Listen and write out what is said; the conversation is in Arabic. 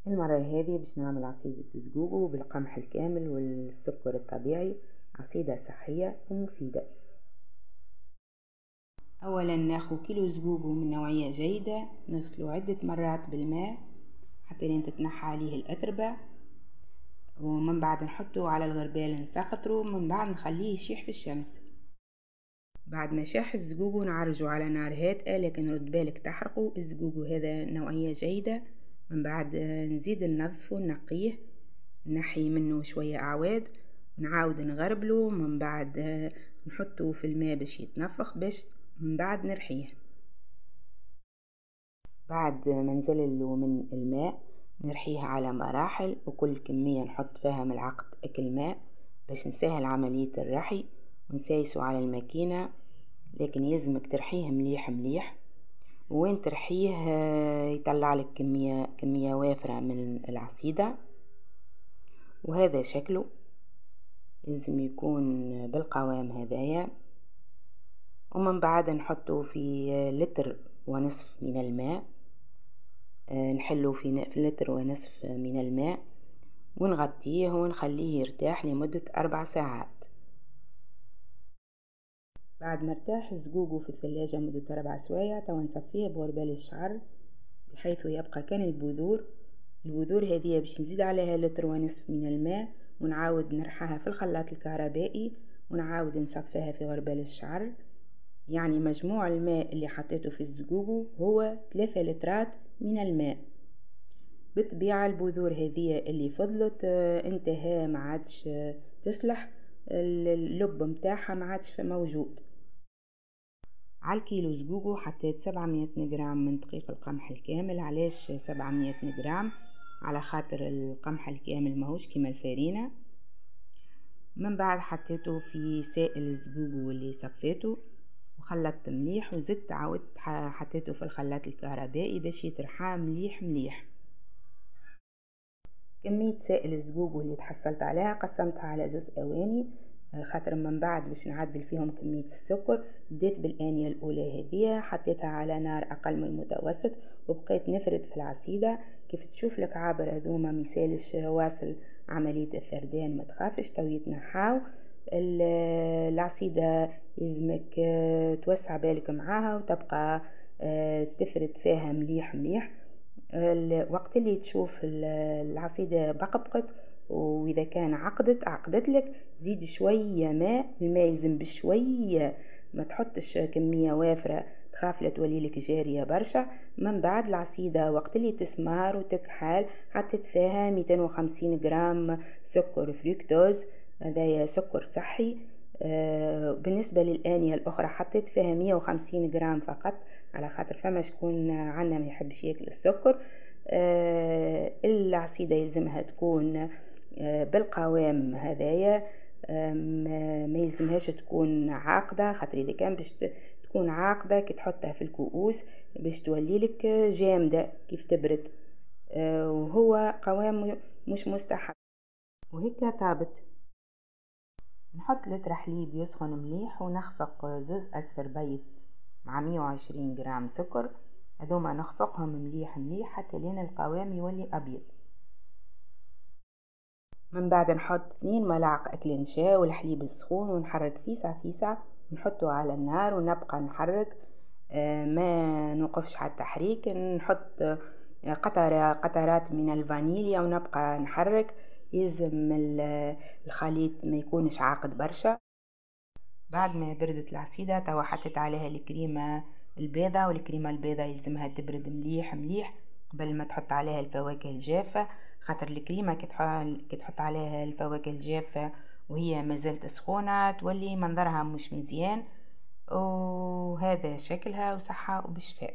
المرة هذه باش نعمل عصيدة زقوق بالقمح الكامل والسكر الطبيعي، عصيدة صحية ومفيدة. أولا ناخذ كيلو زقوق من نوعية جيدة، نغسله عدة مرات بالماء حتى لين تتنحى عليه الأتربة، ومن بعد نحطه على الغربال نسقطره، من بعد نخليه يشيح في الشمس. بعد ما شاح الزقوق نعرجه على نار هادئة، لكن رد بالك تحرقه. الزقوق هذا نوعية جيدة. من بعد نزيد ننظفه نقيه، نحي منه شوية أعواد ونعاود نغربله. من بعد نحطه في الماء باش يتنفخ، باش من بعد نرحيه. بعد ما نزلله من الماء نرحيه على مراحل، وكل كمية نحط فيها ملعقة أكل ماء باش نسهل عملية الرحي ونسايسه على الماكينة. لكن يلزمك ترحيه مليح مليح، وين ترحيه يطلع لك كمية وافرة من العصيدة. وهذا شكله لازم يكون بالقوام هذايا. ومن بعد نحطه في لتر ونصف من الماء، نحله في لتر ونصف من الماء ونغطيه ونخليه يرتاح لمدة 4 ساعات. بعد ما ارتاح الزقوق في الثلاجة مدة 4 سوايع، توا نصفيه بغربال الشعر بحيث يبقى كان البذور هذه باش نزيد عليها لتر ونصف من الماء، ونعاود نرحها في الخلاط الكهربائي ونعاود نصفيها في غربال الشعر. يعني مجموع الماء اللي حطيته في الزقوق هو 3 لترات من الماء. بالطبيعة البذور هذه اللي فضلت انتهى، ما عادش تصلح، اللب متاعها ما عادش موجود. على الكيلو زقوق حطيت 700 جرام من دقيق القمح الكامل. علاش 700 جرام؟ على خاطر القمح الكامل ماهوش كيما الفارينة. من بعد حطيته في سائل الزقوق واللي صفيته وخلطت مليح، وزدت عاودت حطيته في الخلاط الكهربائي باش يترحى مليح مليح. كمية سائل الزقوق اللي تحصلت عليها قسمتها على 2 أواني، خاطر من بعد باش نعدل فيهم كمية السكر. بديت بالآنية الأولى هذه، حطيتها على نار أقل من المتوسط وبقيت نفرد في العصيدة. كيف تشوف لك عابر هذوما ميسالش واصل عملية الفردان، ما تخافش تو يتنحاو. العصيدة يلزمك توسع بالك معاها وتبقى تفرد فيها مليح مليح. وقت اللي تشوف العصيدة بقبقت، وإذا كان عقدت لك زيد شوية ماء. الماء يلزم بشوية، ما تحطش كمية وافرة تخاف لا تولي لك جارية برشا. من بعد العصيدة وقت اللي تسمار وتكحل حطيت فيها 250 جرام سكر فريكتوز، هذا سكر صحي. بالنسبة للآنية الأخرى حطيت فيها 150 جرام فقط، على خاطر فما شكون عنا ما يحبش ياكل السكر. العصيدة يلزمها تكون بالقوام هذايا، ما يلزمهاش تكون عاقدة، خاطر إذا كان باش تكون عاقدة كي تحطها في الكؤوس باش تولي لك جامدة كيف تبرد، وهو قوام مش مستحب. وهيك طابت. نحط لتر حليب يسخن مليح ونخفق 2 أصفر بيض مع 120 جرام سكر. هذوما نخفقهم مليح مليح حتى لين القوام يولي أبيض. من بعد نحط 2 ملاعق أكل نشا والحليب السخون ونحرك فيسع ونحطه على النار ونبقى نحرك، ما نوقفش على التحريك. نحط قطرات من الفانيليا ونبقى نحرك. يلزم الخليط ما يكونش عاقد برشا. بعد ما بردت العصيدة توا حطيت عليها الكريمة البيضة، والكريمة البيضة يلزمها تبرد مليح مليح قبل ما تحط عليها الفواكه الجافة، خاطر الكريمة كي تحط عليها الفواكه الجافة وهي مازالت سخونة تولي منظرها مش مزيان. وهذا شكلها، وصحة وبشفاء.